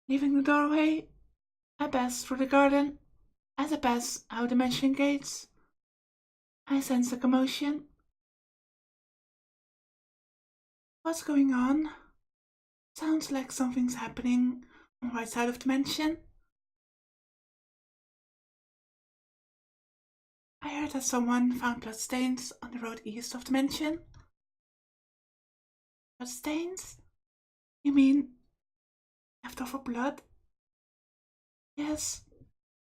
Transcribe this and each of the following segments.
Leaving the doorway, I pass through the garden. As I pass out the mansion gates, I sense a commotion. What's going on? Sounds like something's happening on the right side of the mansion. I heard that someone found bloodstains on the road east of the mansion. Bloodstains? You mean left over blood? Yes,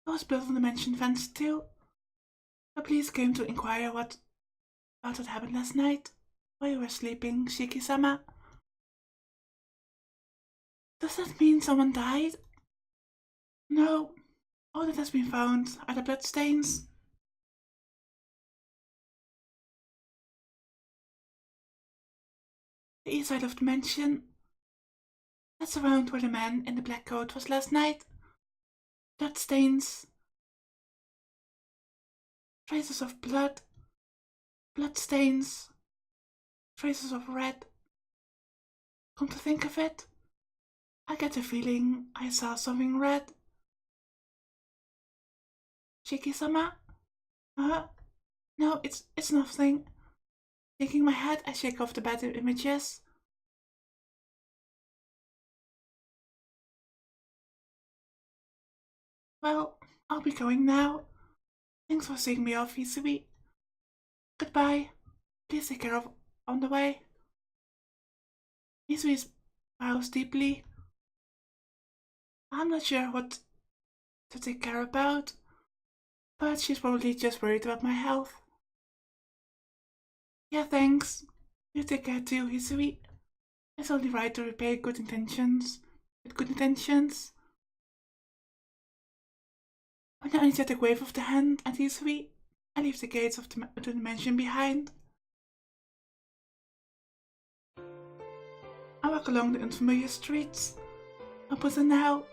there was blood on the mansion fence too. The police came to inquire about what happened last night while you were sleeping, Shiki-sama. Does that mean someone died? No, all that has been found are the bloodstains. The east side of the mansion. That's around where the man in the black coat was last night. Bloodstains. Traces of blood. Bloodstains. Traces of red. Come to think of it, I get the feeling I saw something red. Shiki-sama? No, it's nothing. Shaking my head, I shake off the bad images. Well, I'll be going now. Thanks for seeing me off, Hisui. Goodbye. Please take care of on the way. Hisui bows deeply. I'm not sure what to take care about, but she's probably just worried about my health. Yeah, thanks. You take care too, Hisui. It's only right to repay good intentions with good intentions. With an energetic wave of the hand and Hisui, I leave the gates of the mansion behind. I walk along the unfamiliar streets. Up until now,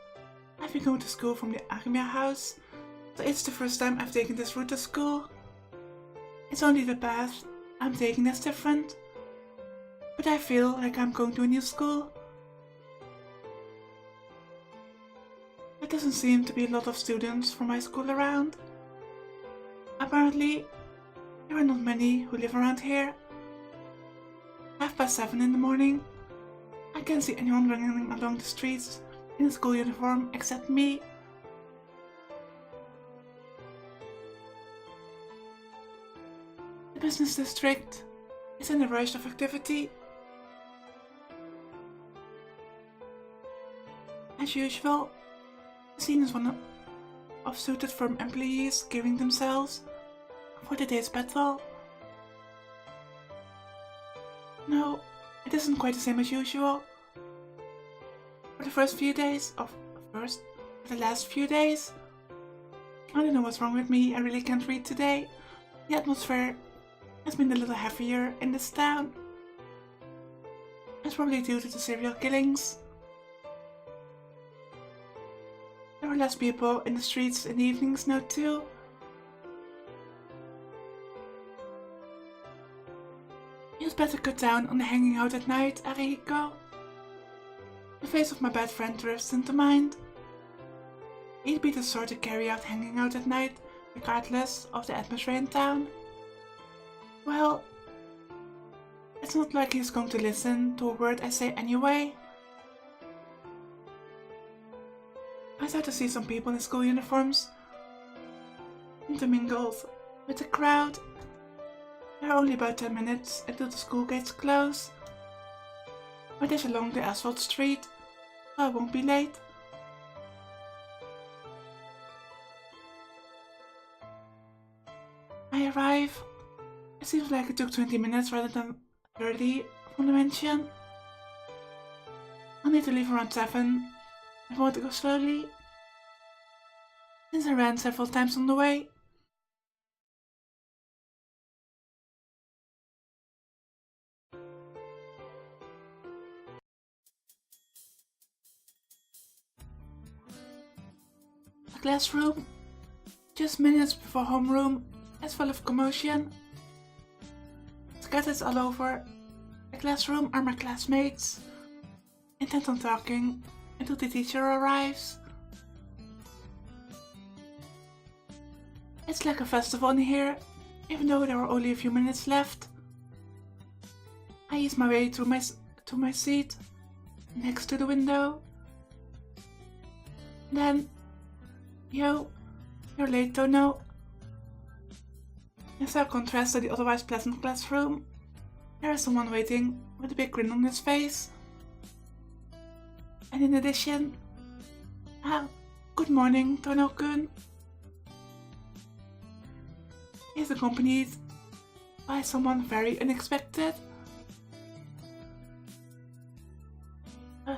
I've been going to school from the Arima house, so it's the first time I've taken this route to school. It's only the path I'm taking that's different, but I feel like I'm going to a new school. There doesn't seem to be a lot of students from my school around. Apparently, there are not many who live around here. 7:30 in the morning. I can't see anyone running along the streets in a school uniform except me. The business district is in a rush of activity. As usual, the scene is one of suited firm employees gearing themselves for the day's battle. No, it isn't quite the same as usual. For the last few days, I don't know what's wrong with me, I really can't read today. The atmosphere has been a little heavier in this town. It's probably due to the serial killings. There are less people in the streets in the evenings now too. You'd better cut down on the hanging out at night, Arihiko. The face of my bad friend drifts into mind. He'd be the sort to carry out hanging out at night, regardless of the atmosphere in town. Well, it's not like he's going to listen to a word I say anyway. I start to see some people in school uniforms intermingled with the crowd. There are only about 10 minutes until the school gates close. But it's along the asphalt street, so I won't be late. I arrive. It seems like it took 20 minutes rather than 30 from the mansion. I'll need to leave around 7 if I want to go slowly, since I ran several times on the way. The classroom, just minutes before homeroom, is full of commotion. Scattered all over the classroom are my classmates, intent on talking until the teacher arrives. It's like a festival in here, even though there are only a few minutes left. I ease my way to my seat, next to the window. Then, yo, you're late, Tono. In stark contrast to the otherwise pleasant classroom, there is someone waiting with a big grin on his face. And in addition, good morning, Tono-kun. He is accompanied by someone very unexpected.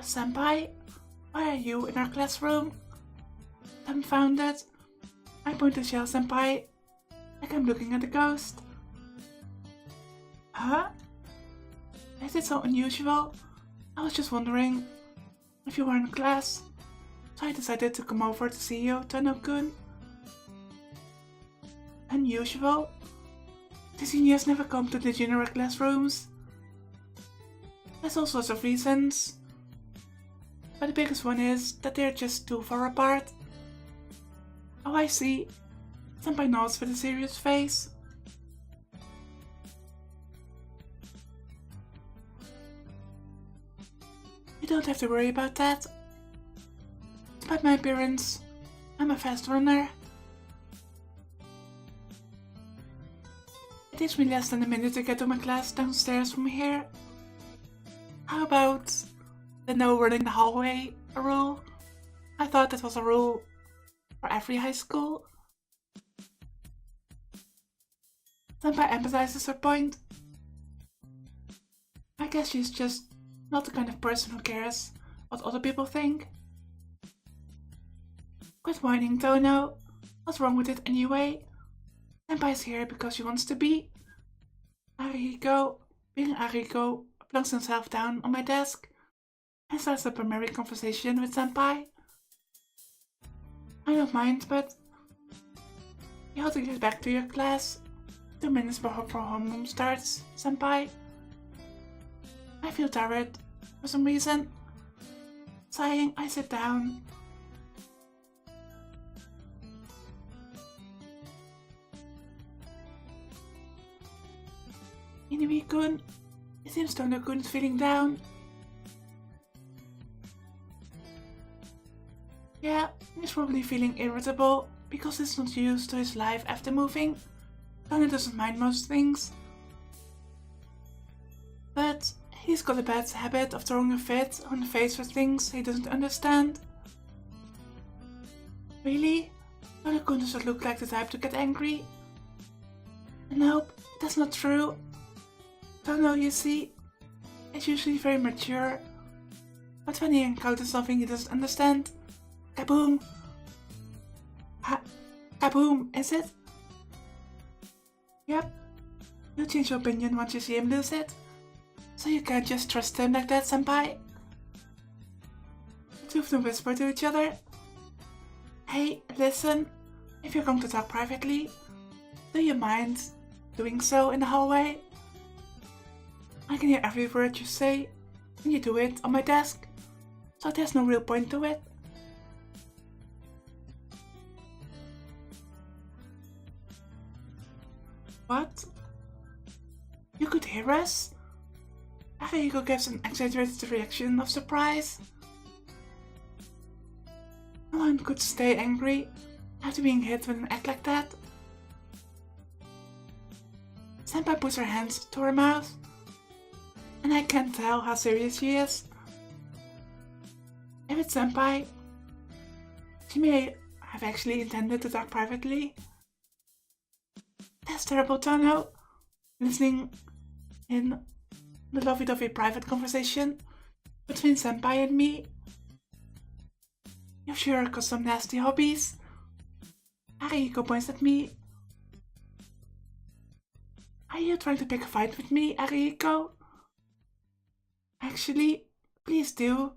Senpai, why are you in our classroom? Dumbfounded, I point to Shell Senpai, like I'm looking at a ghost. Huh? Is it so unusual? I was just wondering if you were in class, so I decided to come over to see you, Tono-kun. Unusual? The seniors never come to the junior classrooms. There's all sorts of reasons, but the biggest one is that they're just too far apart. Oh, I see. Senpai nods with a serious face. You don't have to worry about that. Despite my appearance, I'm a fast runner. It takes me less than a minute to get to my class downstairs from here. How about the no running the hallway rule? I thought that was a rule for every high school. Senpai emphasizes her point. I guess she's just not the kind of person who cares what other people think. Quit whining, Tono. What's wrong with it anyway? Senpai's here because she wants to be. Arihiko, being Arihiko, plunks himself down on my desk and starts up a merry conversation with Senpai. I don't mind, but you have to get back to your class 2 minutes before homeroom starts, Senpai. I feel tired for some reason. Sighing, I sit down. Inui-kun, it seems Tono-kun is feeling down. Yeah, he's probably feeling irritable because he's not used to his life after moving. Tono doesn't mind most things. But he's got a bad habit of throwing a fit on the face for things he doesn't understand. Really? Tono-kun doesn't look like the type to get angry. Nope, that's not true. Tono, you see, is usually very mature, but when he encounters something he doesn't understand, kaboom! Kaboom, is it? Yep, you'll change your opinion once you see him lose it, so you can't just trust him like that, Senpai. The two of them whisper to each other. Hey, listen, if you're going to talk privately, do you mind doing so in the hallway? I can hear every word you say, and you do it on my desk, so there's no real point to it. What? You could hear us? Arihiko gives an exaggerated reaction of surprise. No one could stay angry after being hit with an act like that. Senpai puts her hands to her mouth, and I can't tell how serious she is. If it's Senpai, she may have actually intended to talk privately. That's terrible, Tono. Listening in the lovey-dovey private conversation between Senpai and me. You've sure got some nasty hobbies. Arihiko points at me. Are you trying to pick a fight with me, Arihiko? Actually, please do.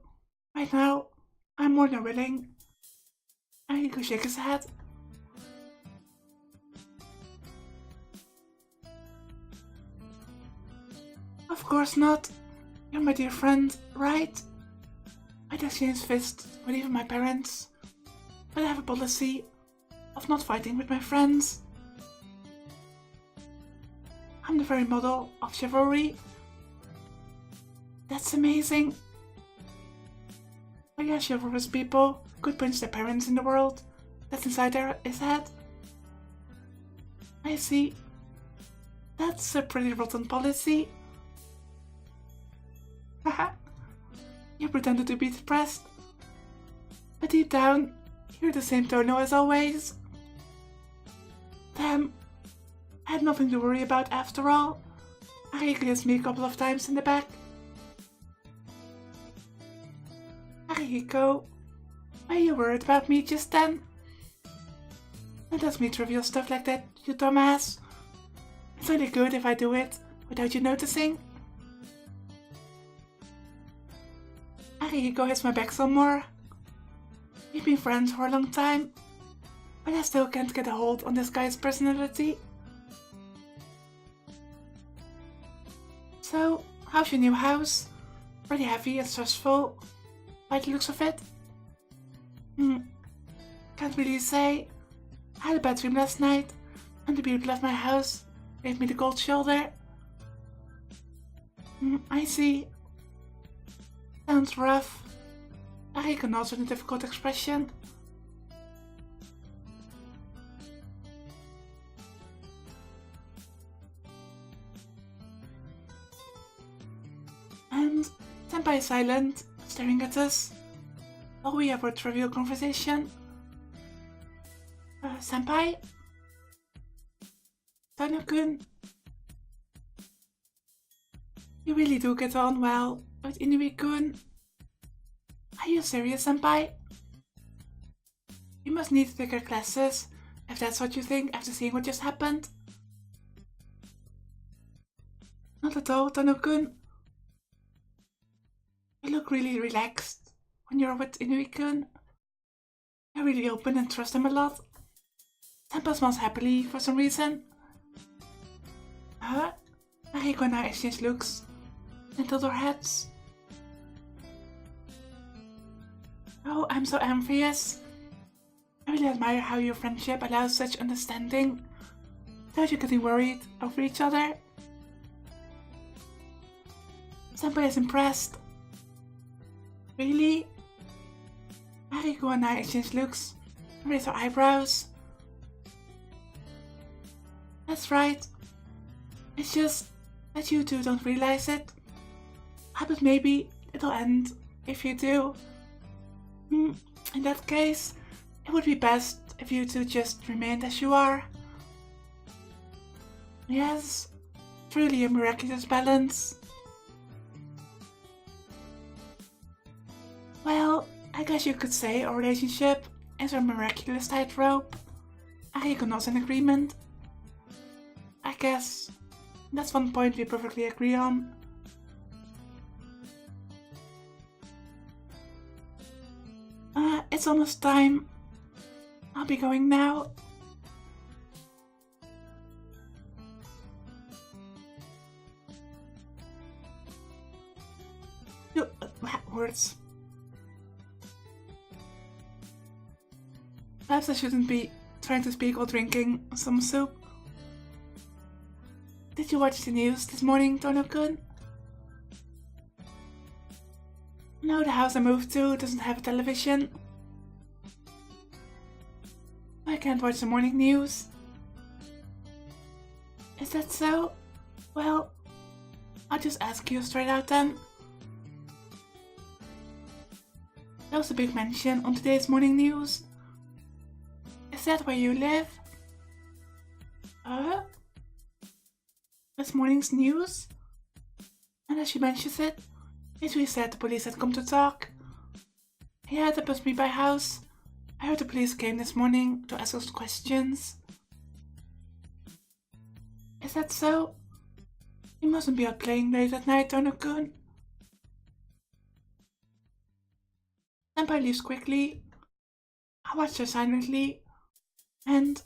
Right now, I'm more than willing. Arihiko shakes his head. Of course not. You're my dear friend, right? I I'd exchange fists with even my parents, but I have a policy of not fighting with my friends. I'm the very model of chivalry. That's amazing. I guess chivalrous people could punch their parents in the world that's inside his head. I see. That's a pretty rotten policy. Haha. You pretended to be depressed, but deep down, you're the same Tono as always. Damn, I had nothing to worry about after all. Ari kissed me a couple of times in the back. Arihiko, why are you worried about me just then? Don't ask me trivial stuff like that, you dumbass. It's only good if I do it without you noticing. Arihiko has my back some more. We've been friends for a long time, but I still can't get a hold on this guy's personality. So, how's your new house? Pretty heavy and stressful, by the looks of it. Can't really say. I had a bad dream last night, and the people of my house gave me the cold shoulder. I see. Sounds rough. Arihiko nods with a difficult expression. And Senpai is silent, staring at us, while we have our trivial conversation. Senpai? Tono-kun? You really do get on well with Inui-kun. Are you serious, Senpai? You must need thicker glasses, if that's what you think after seeing what just happened. Not at all, Tono-kun. You look really relaxed when you're with Inui-kun. You're really open and trust him a lot. Senpai smiles happily for some reason. Arihiko and I exchange looks and tilt our heads. Oh, I'm so envious. I really admire how your friendship allows such understanding without you getting worried over each other. Senpai is impressed. Really? Arihiko and I exchange looks and raise our eyebrows. That's right. It's just that you two don't realize it. But maybe it'll end if you do. In that case, it would be best if you two just remained as you are. Yes, truly a miraculous balance. Well, I guess you could say our relationship is a miraculous tightrope. Arihiko nods in agreement. I guess that's one point we perfectly agree on. It's almost time. I'll be going now. Words. Perhaps I shouldn't be trying to speak while drinking some soup. Did you watch the news this morning, Tono-kun? No, the house I moved to doesn't have a television. I can't watch the morning news. Is that so? Well, I'll just ask you straight out then. There was a big mention on today's morning news. Is that where you live? This morning's news? And as she mentions it, we said the police had come to talk. Yeah, that must be my house. I heard the police came this morning to ask us questions. Is that so? You mustn't be out playing late at night, Tono-kun. Senpai leaves quickly. I watch her silently. And...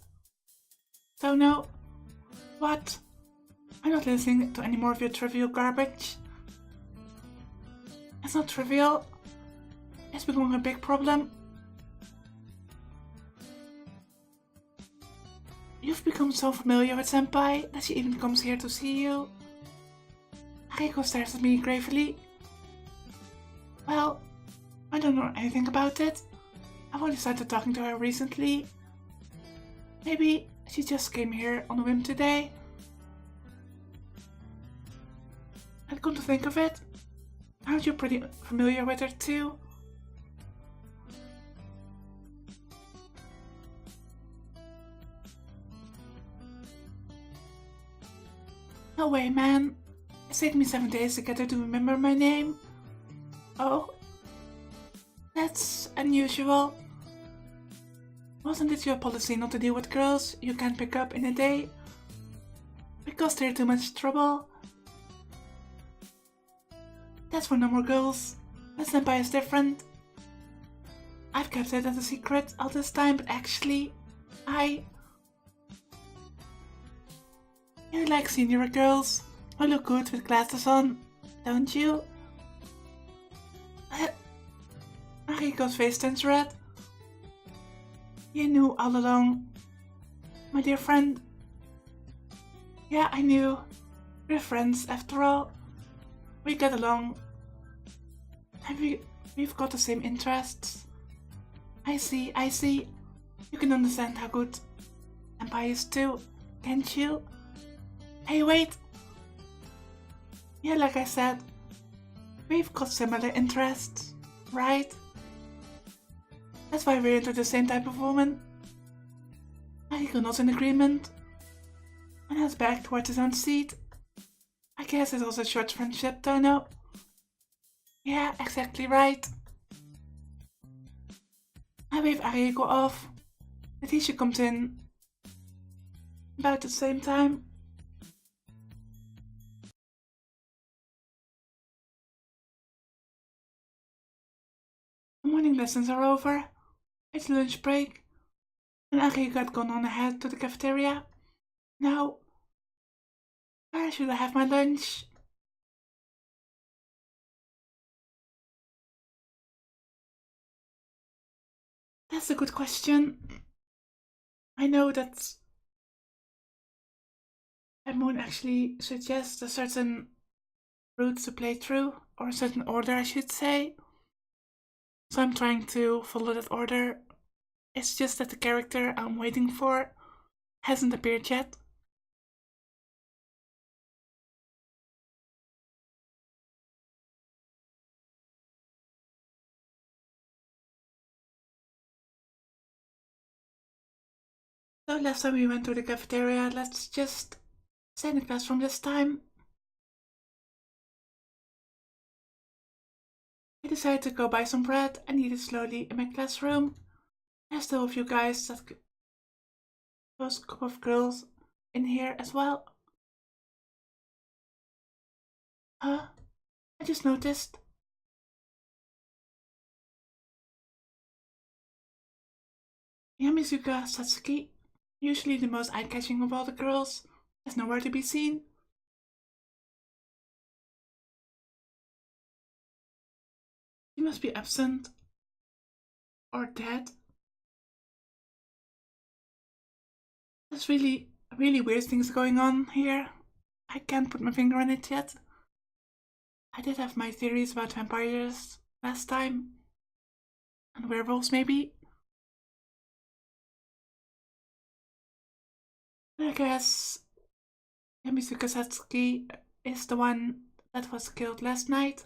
Tono? What? I'm not listening to any more of your trivial garbage. It's not trivial. It's becoming a big problem. You've become so familiar with Senpai that she even comes here to see you. Reiko stares at me gravely. Well, I don't know anything about it. I've only started talking to her recently. Maybe she just came here on a whim today. And come to think of it, aren't you pretty familiar with her too? No way, man. It's taken me 7 days to get her to remember my name. Oh, that's unusual. Wasn't it your policy not to deal with girls you can't pick up in a day? Because they're too much trouble? That's for normal girls. But Senpai is different. I've kept it as a secret all this time, but actually, You like senior girls who look good with glasses on, don't you? Mariko's face turns red. You knew all along, my dear friend. Yeah, I knew. We're friends after all. We get along. And we've got the same interests. I see. You can understand how good Senpai is too, can't you? Hey, wait! Yeah, like I said, we've got similar interests, right? That's why we're into the same type of woman. Mariko nods in agreement and heads back towards his own seat. I guess it's also a short friendship, don't know. Yeah, exactly right. I wave Mariko off. Letitia comes in about the same time. The morning lessons are over. It's lunch break, and Mariko had gone on ahead to the cafeteria. Now, where should I have my lunch? That's a good question. I know that Moon actually suggests a certain route to play through, or a certain order I should say. So I'm trying to follow that order. It's just that the character I'm waiting for hasn't appeared yet. So last time we went to the cafeteria, let's just stay in the classroom this time. I decided to go buy some bread and eat it slowly in my classroom. There's still a few guys that was a couple of girls in here as well. Huh? I just noticed. Yamizuka Satsuki, usually the most eye-catching of all the girls, is nowhere to be seen. She must be absent. Or dead. There's really weird things going on here. I can't put my finger on it yet. I did have my theories about vampires last time. And werewolves maybe. I guess Yamizuka Satsuki is the one that was killed last night.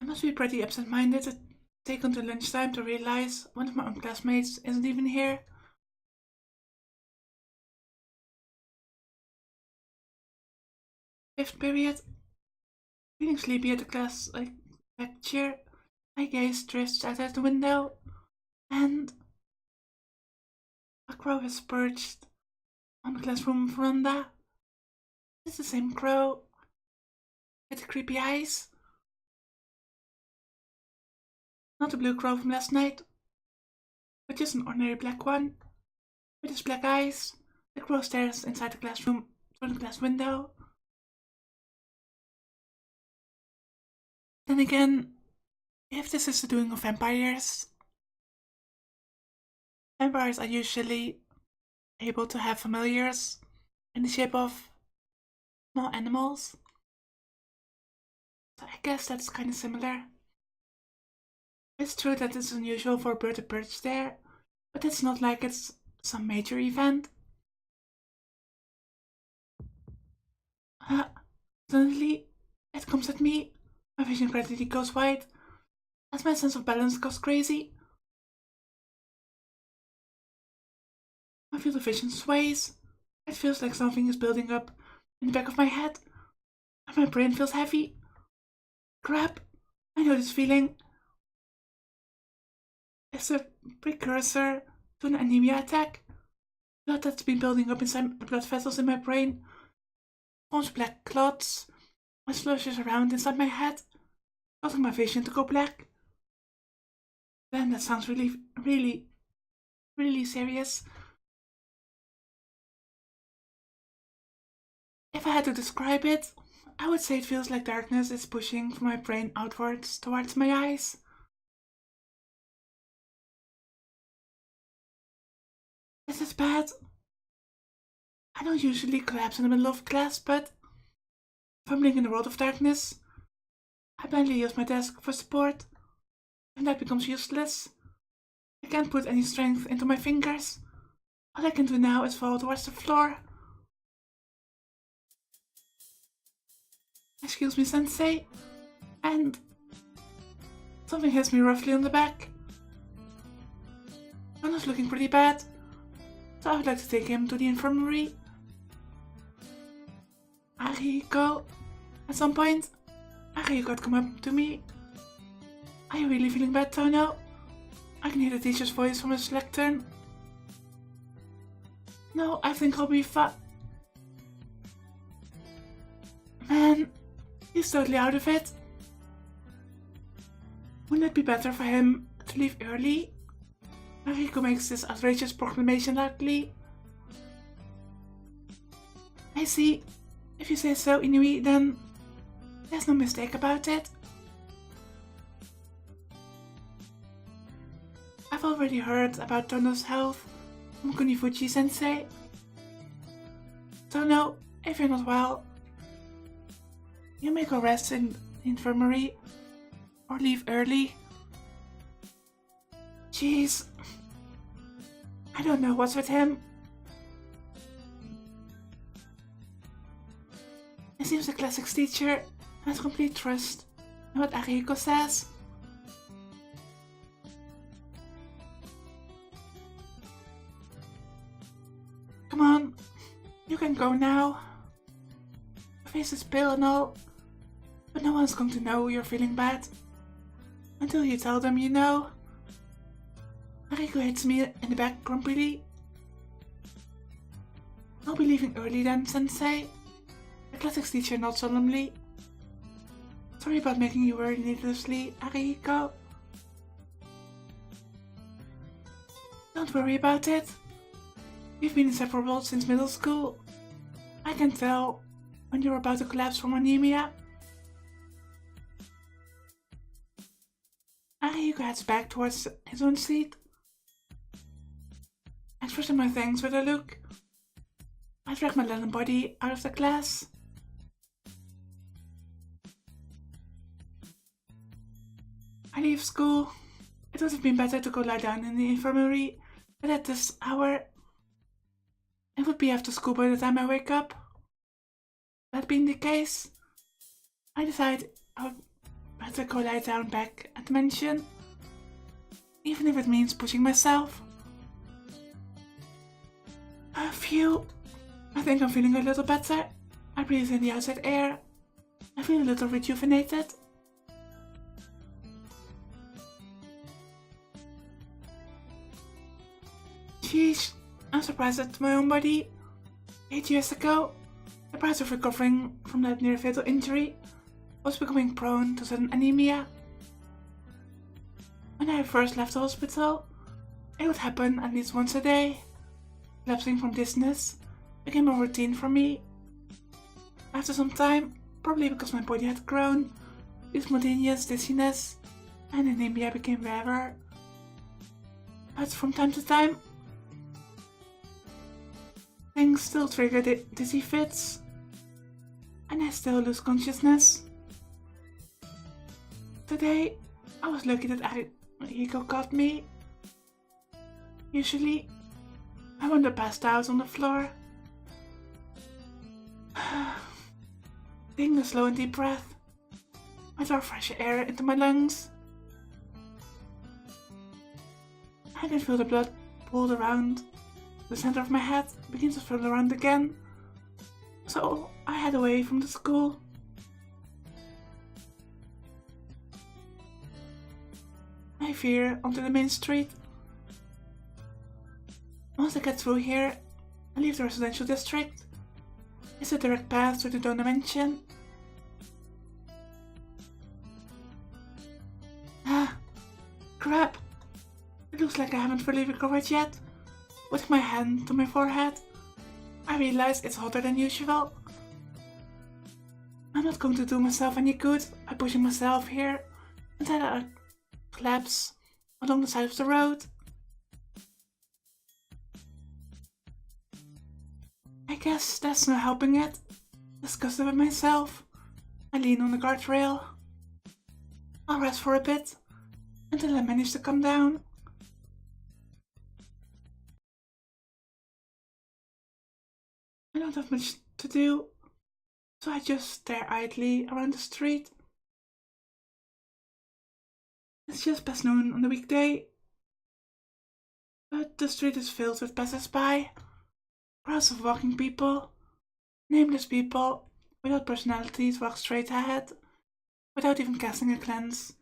I must be pretty absent-minded to take until lunchtime to realize one of my own classmates isn't even here. Fifth period. Feeling sleepy at the class lecture, my gaze drifts out the window, and a crow is perched on the classroom veranda. It's the same crow with the creepy eyes. Not the blue crow from last night. but just an ordinary black one, with his black eyes that grow stares inside the classroom through the glass window. Then again, if this is the doing of vampires are usually able to have familiars in the shape of small animals. So I guess that's kind of similar. It's true that it's unusual for a bird to perch there, but it's not like it's some major event. Suddenly, it comes at me. My vision gradually goes wide, as my sense of balance goes crazy. My field of vision sways. It feels like something is building up in the back of my head, and my brain feels heavy. Crap, I know this feeling. It's a precursor to an anemia attack. Blood that's been building up inside the blood vessels in my brain forms black clots and sloshes around inside my head, causing my vision to go black. Then that sounds really serious. If I had to describe it, I would say it feels like darkness is pushing from my brain outwards towards my eyes. This is bad. I don't usually collapse in the middle of class, but fumbling in the world of darkness, I blindly use my desk for support, and that becomes useless. I can't put any strength into my fingers. All I can do now is fall towards the floor. Excuse me, Sensei. And something hits me roughly on the back. Jono's looking pretty bad, so I would like to take him to the infirmary. Ariko. At some point, Ariko would come up to me. Are you really feeling bad, Tono? I can hear the teacher's voice from his lectern. No, I think I'll be fine. Man, he's totally out of it. Wouldn't it be better for him to leave early? Mariko makes this outrageous proclamation loudly. I see. If you say so, Inui, then there's no mistake about it. I've already heard about Tono's health from Kunifuchi-sensei. Tono, if you're not well, you may go rest in the infirmary or leave early. Jeez, I don't know what's with him. He seems a classics teacher and has complete trust in what Ariko says. Come on, you can go now. Your face is pale and all, but no one's going to know you're feeling bad until you tell them you know. Ariko hits me in the back grumpily. I'll be leaving early then, Sensei. The classics teacher nods solemnly. Sorry about making you worry needlessly, Ariko. Don't worry about it. We've been inseparable since middle school. I can tell when you're about to collapse from anemia. Ariko heads back towards his own seat, expressing my thanks with a look. I drag my little body out of the class. I leave school. It would have been better to go lie down in the infirmary, but at this hour, it would be after school by the time I wake up. That being the case, I decide I would better go lie down back at the mansion, even if it means pushing myself. Phew. I think I'm feeling a little better. I breathe in the outside air. I feel a little rejuvenated. Sheesh, I'm surprised at my own body. 8 years ago, the price of recovering from that near fatal injury was becoming prone to sudden anemia. When I first left the hospital, It would happen at least once a day. Lapsing from dizziness became a routine for me. After some time, probably because my body had grown, this spontaneous dizziness and anemia became rarer. But from time to time, things still trigger dizzy fits, and I still lose consciousness. Today, I was lucky that Ariko caught me. Usually, I wander passed out on the floor. Taking a slow and deep breath, I draw fresh air into my lungs. I can feel the blood pulled around. The center of my head begins to swirl around again. So I head away from the school. I veer onto the main street. Once I get through here and leave the residential district, it's a direct path to the Dona Mansion. Ah, crap! It looks like I haven't fully recovered yet. Putting my hand to my forehead, I realize it's hotter than usual. I'm not going to do myself any good by pushing myself here until I collapse along the side of the road. I guess that's not helping it. Disgusted with myself, I lean on the guardrail. I'll rest for a bit until I manage to come down. I don't have much to do, so I just stare idly around the street. It's just past noon on the weekday, but the street is filled with passers-by, crowds of walking people, nameless people without personalities walk straight ahead, without even casting a glance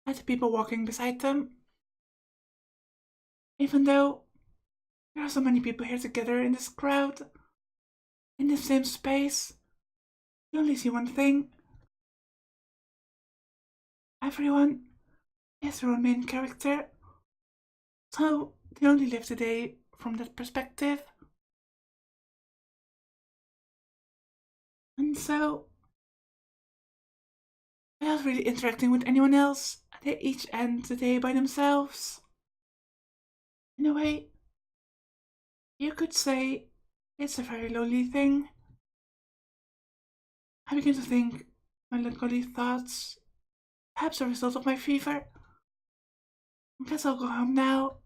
at the people walking beside them. Even though there are so many people here together in this crowd, in the same space, you only see one thing. Everyone is their own main character, so they only live the day from that perspective. And so, without really interacting with anyone else, they each end the day by themselves. In a way, you could say it's a very lonely thing. I begin to think melancholy thoughts, perhaps a result of my fever. I guess I'll go home now.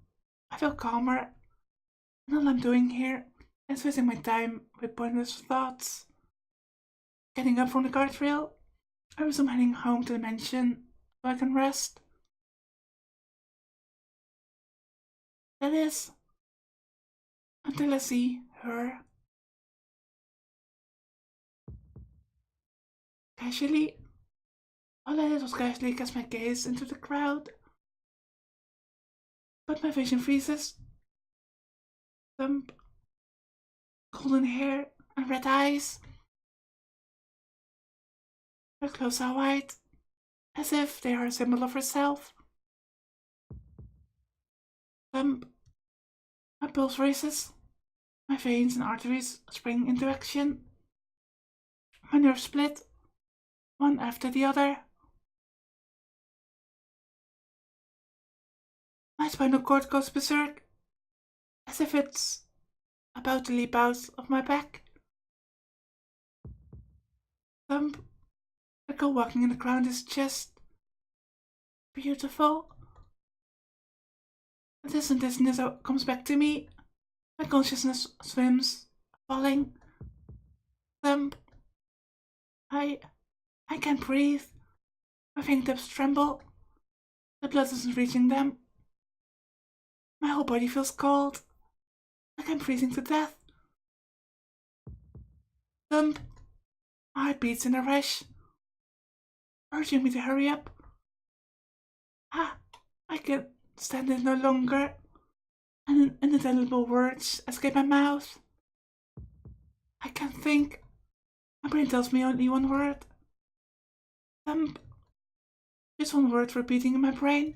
I feel calmer, and all I'm doing here is wasting my time with pointless thoughts. Getting up from the guardrail, I resume heading home to the mansion so I can rest. That is, until I see her. Casually, all I did was casually cast my gaze into the crowd, but my vision freezes. Thump, golden hair and red eyes. Her clothes are white, as if they are a symbol of herself. Thump, my pulse races. My veins and arteries spring into action. My nerves split, one after the other. My spinal cord goes berserk, as if it's about to leap out of my back. Thump, the girl walking in the ground is just beautiful. The distant dizziness comes back to me. My consciousness swims, falling. Thump. I can't breathe. My fingertips tremble. The blood isn't reaching them. My whole body feels cold, like I'm freezing to death. Thump. My heart beats in a rush, urging me to hurry up. I can stand it no longer, and inaudible words escape my mouth. I can't think. My brain tells me only one word. Thump. Just one word repeating in my brain.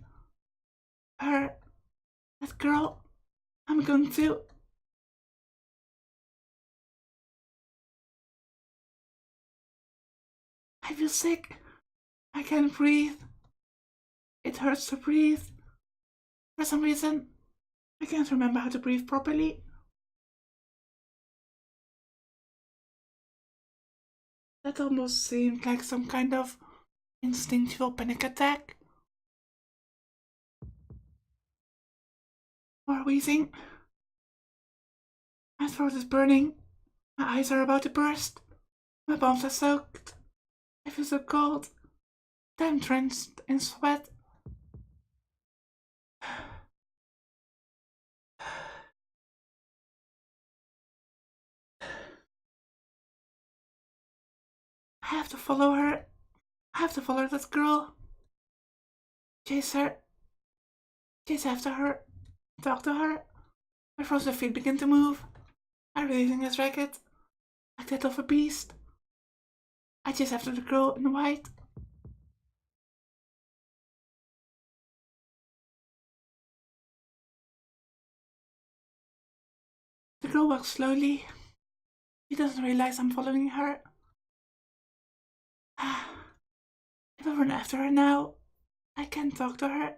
Her. That girl, I'm going to. I feel sick. I can't breathe. It hurts to breathe. For some reason, I can't remember how to breathe properly. That almost seemed like some kind of instinctual panic attack. Or wheezing. My throat is burning. My eyes are about to burst. My palms are soaked. I feel so cold. I'm drenched in sweat. I have to follow her. I have to follow that girl. Chase her. Chase after her. Talk to her. My frozen feet begin to move. I'm releasing his racket. Like that of a beast. I chase after the girl in white. The girl walks slowly. She doesn't realize I'm following her. If I run after her now, I can't talk to her.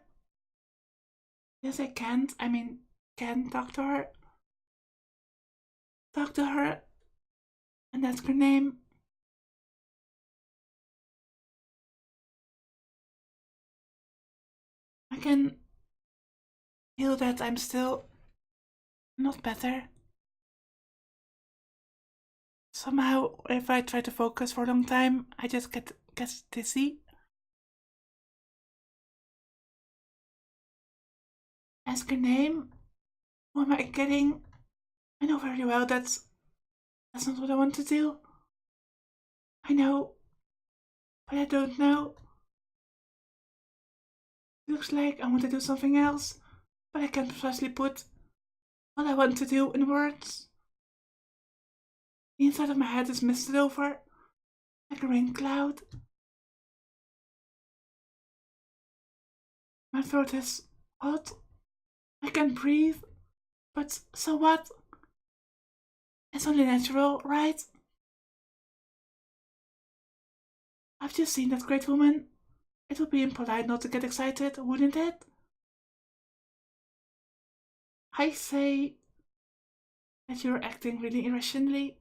Yes, I can't. Can talk to her. Talk to her. And that's her name. I can feel that I'm still not better. Somehow, if I try to focus for a long time, I just get dizzy. Ask her name. Who am I kidding? I know very well that's not what I want to do. I know, but I don't know. Looks like I want to do something else, but I can't precisely put what I want to do in words. The inside of my head is misted over, like a rain cloud. My throat is hot. I can't breathe. But so what? It's only natural, right? I've just seen that great woman. It would be impolite not to get excited, wouldn't it? I say that you're acting really irrationally.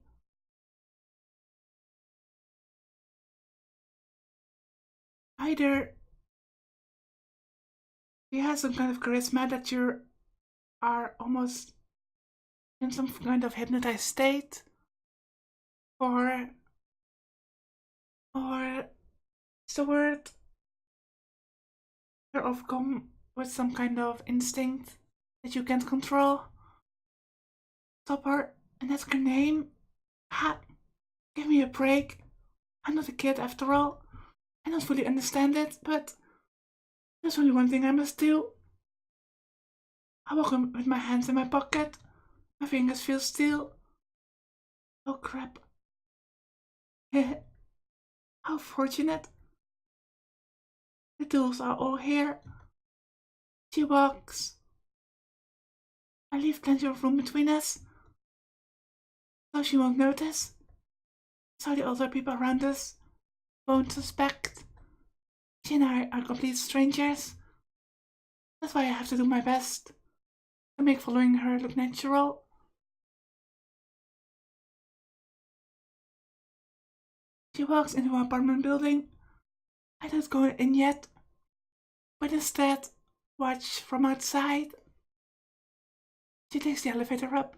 Either you have some kind of charisma that you are almost in some kind of hypnotized state, or what's the word? You're overcome with some kind of instinct that you can't control. Stop her and ask her name. Ha! Give me a break. I'm not a kid after all. I don't fully understand it, but there's only one thing I must do. I walk with my hands in my pocket. My fingers feel steel. Oh crap. How fortunate. The tools are all here. She walks. I leave plenty of room between us, so she won't notice. So the other people around us won't suspect. She and I are complete strangers. That's why I have to do my best to make following her look natural. She walks into an apartment building. I don't go in yet, but instead watch from outside. She takes the elevator up.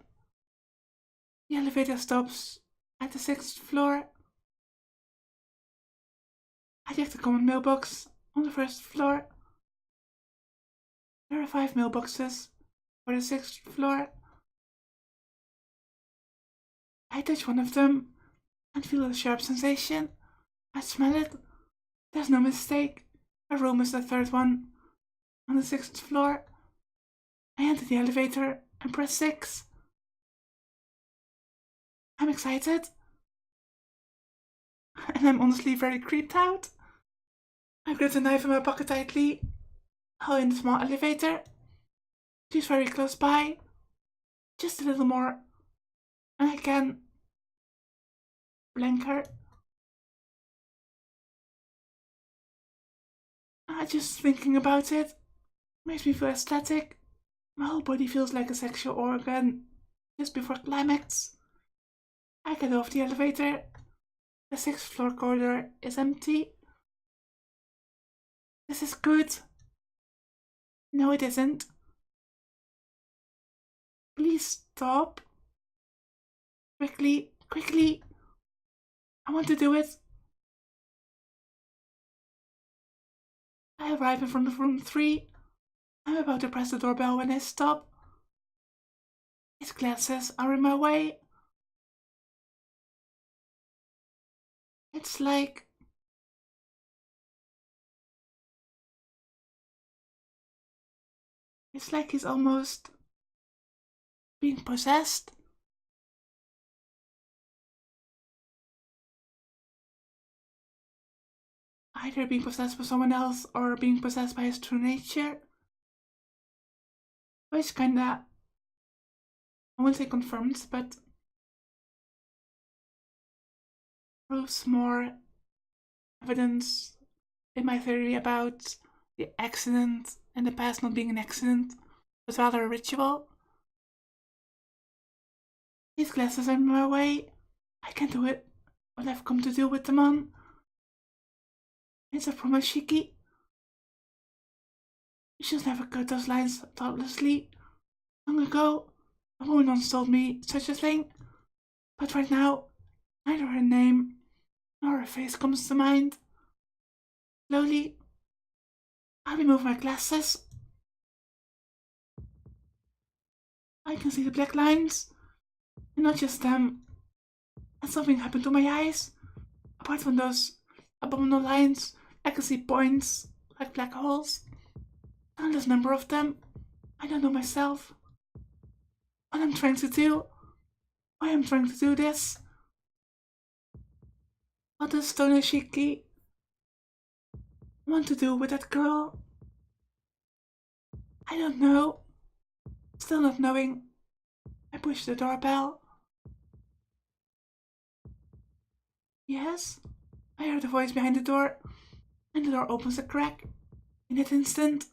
The elevator stops at the 6th floor. I check the common mailbox on the 1st floor. There are 5 mailboxes for the 6th floor. I touch one of them and feel a sharp sensation. I smell it. There's no mistake. Her room is the 3rd one on the 6th floor. I enter the elevator and press 6. I'm excited. And I'm honestly very creeped out. I grip the knife in my pocket tightly. Hole in the small elevator. She's very close by. Just a little more. And I can blank her. Just thinking about it makes me feel ecstatic. My whole body feels like a sexual organ just before climax. I get off the elevator. The 6th floor corridor is empty. This is good. No, it isn't. Please stop. Quickly, quickly. I want to do it. I arrive in front of room 3. I'm about to press the doorbell when I stop. His glasses are in my way. It's like he's almost being possessed. Either being possessed by someone else or being possessed by his true nature. Which kinda, I won't say confirms, but proves more evidence in my theory about the accident in the past not being an accident, but rather a ritual. These glasses are in my way. I can't do it. What I've come to do with them on. It's a promise, Shiki. You should never cut those lines thoughtlessly. Long ago, a woman once told me such a thing, but right now, neither her name nor her face comes to mind. Slowly, I remove my glasses. I can see the black lines, and not just them. And something happened to my eyes. Apart from those abominable lines, I can see points like black holes. Countless number of them. I don't know myself. What I'm trying to do. Why I'm trying to do this. What does Stoner Shiki want to do with that girl? I don't know. Still not knowing. I push the doorbell. Yes? I heard a voice behind the door, and the door opens a crack. In that instant,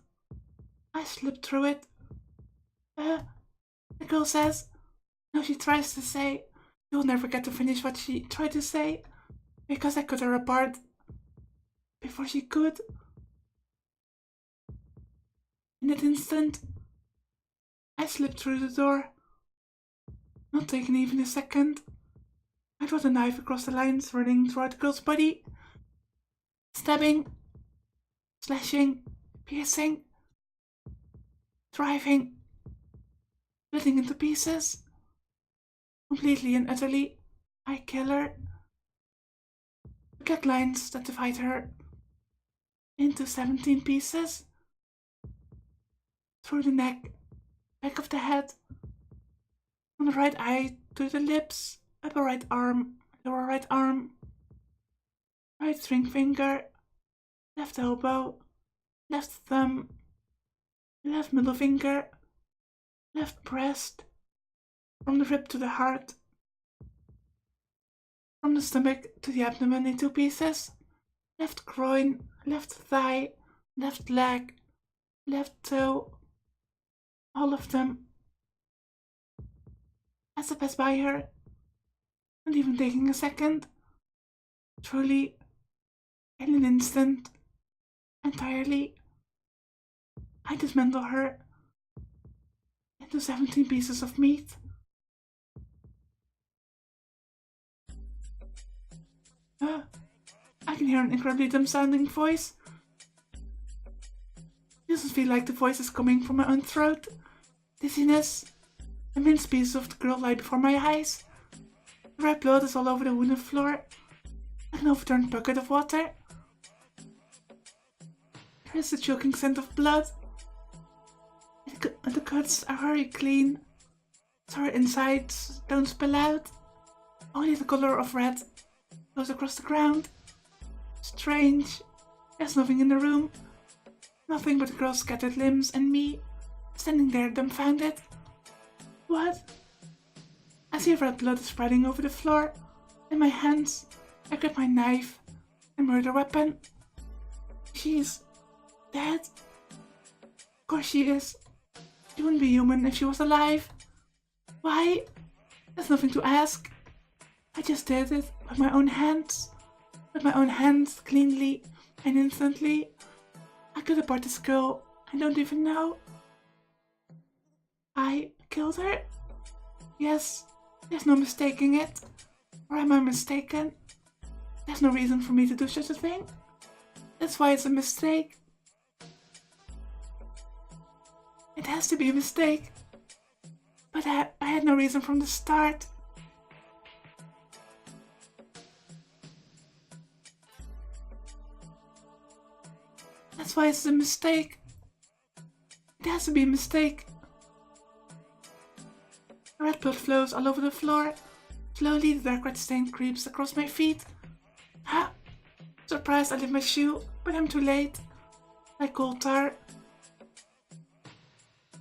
I slip through it. The girl says. No, she tries to say. You'll never get to finish what she tried to say, because I cut her apart before she could. In that instant, I slipped through the door. Not taking even a second. I draw the knife across the lines running throughout the girl's body. Stabbing, slashing, piercing, driving, splitting into pieces. Completely and utterly, I kill her. I cut lines that divide her into 17 pieces. Through the neck, back of the head, from the right eye to the lips, upper right arm, lower right arm, right ring finger, left elbow, left thumb, left middle finger, left breast, from the rib to the heart, from the stomach to the abdomen in 2 pieces, left groin, left thigh, left leg, left toe, all of them. As I pass by her, not even taking a second, truly, in an instant, entirely, I dismantle her into 17 pieces of meat. I can hear an incredibly dumb-sounding voice. It doesn't feel like the voice is coming from my own throat. Dizziness. A minced piece of the girl lie before my eyes. The red blood is all over the wooden floor, like an overturned bucket of water. There is the choking scent of blood. The cuts are very clean, so her insides don't spill out. Only the color of red goes across the ground. Strange. There's nothing in the room. Nothing but the girl's scattered limbs and me. standing there dumbfounded. What? I see red blood spreading over the floor. In my hands, I grip my knife, a murder weapon. She's dead. Of course she is. She wouldn't be human if she was alive. Why? There's nothing to ask. I just did it with my own hands. With my own hands, cleanly and instantly. I cut apart this girl. I don't even know. I killed her? Yes, there's no mistaking it. Or am I mistaken? There's no reason for me to do such a thing. That's why it's a mistake. It has to be a mistake. But I had no reason from the start. That's why it's a mistake. It has to be a mistake. Red blood flows all over the floor. Slowly, the dark red stain creeps across my feet. Ha! Surprised I lift my shoe, but I'm too late. Like cold tar.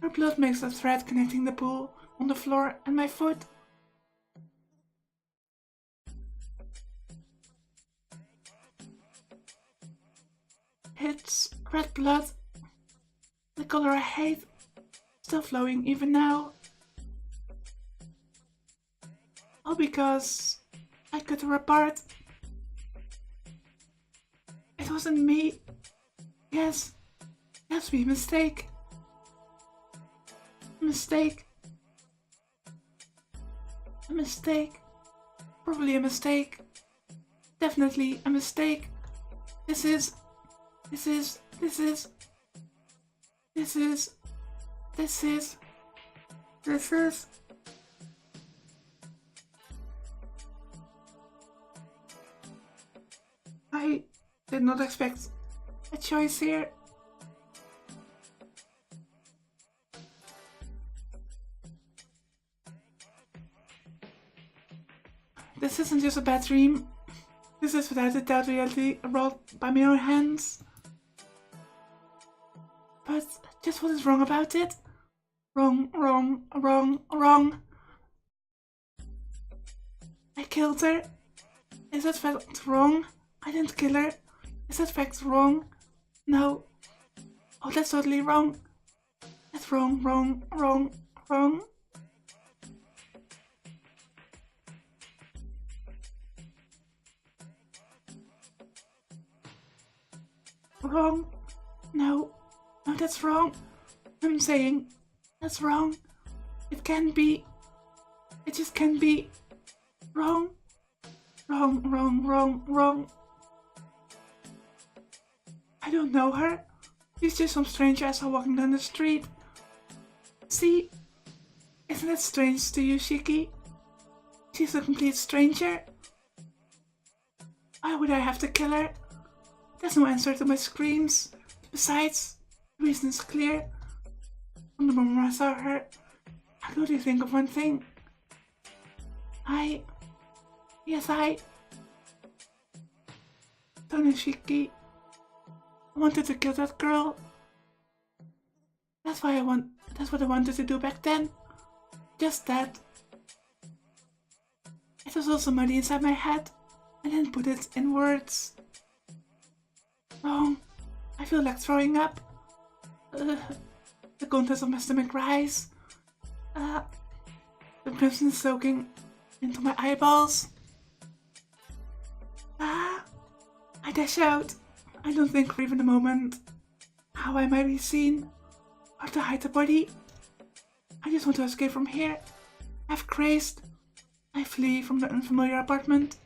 Her blood makes a thread connecting the pool on the floor and my foot. It's red blood. The color I hate. Still flowing even now. All because I cut her apart. It wasn't me. Yes, it has to be a mistake. A mistake. A mistake. Probably a mistake. Definitely a mistake. This is. I did not expect a choice here. This isn't just a bad dream. This is without a doubt reality wrought by my own hands. But just what is wrong about it? Wrong. I killed her. Is that fact wrong? I didn't kill her. Is that fact wrong? No. Oh, that's totally wrong. That's wrong. Wrong. No, that's wrong. I'm saying that's wrong. It can't be. It just can't be. Wrong. I don't know her. She's just some stranger I saw walking down the street. See? Isn't that strange to you, Shiki? She's a complete stranger. Why would I have to kill her? There's no answer to my screams. Besides, the reason is clear. From the moment I saw her, I could only think of one thing. I don't know, Shiki. I wanted to kill that girl. That's what I wanted to do back then. Just that. It was also muddy inside my head. I didn't put it in words. Wrong. I feel like throwing up. The contents of my stomach rise. The crimson is soaking into my eyeballs. I dash out. I don't think for even a moment how I might be seen or to hide the body. I just want to escape from here. Half crazed, I flee from the unfamiliar apartment.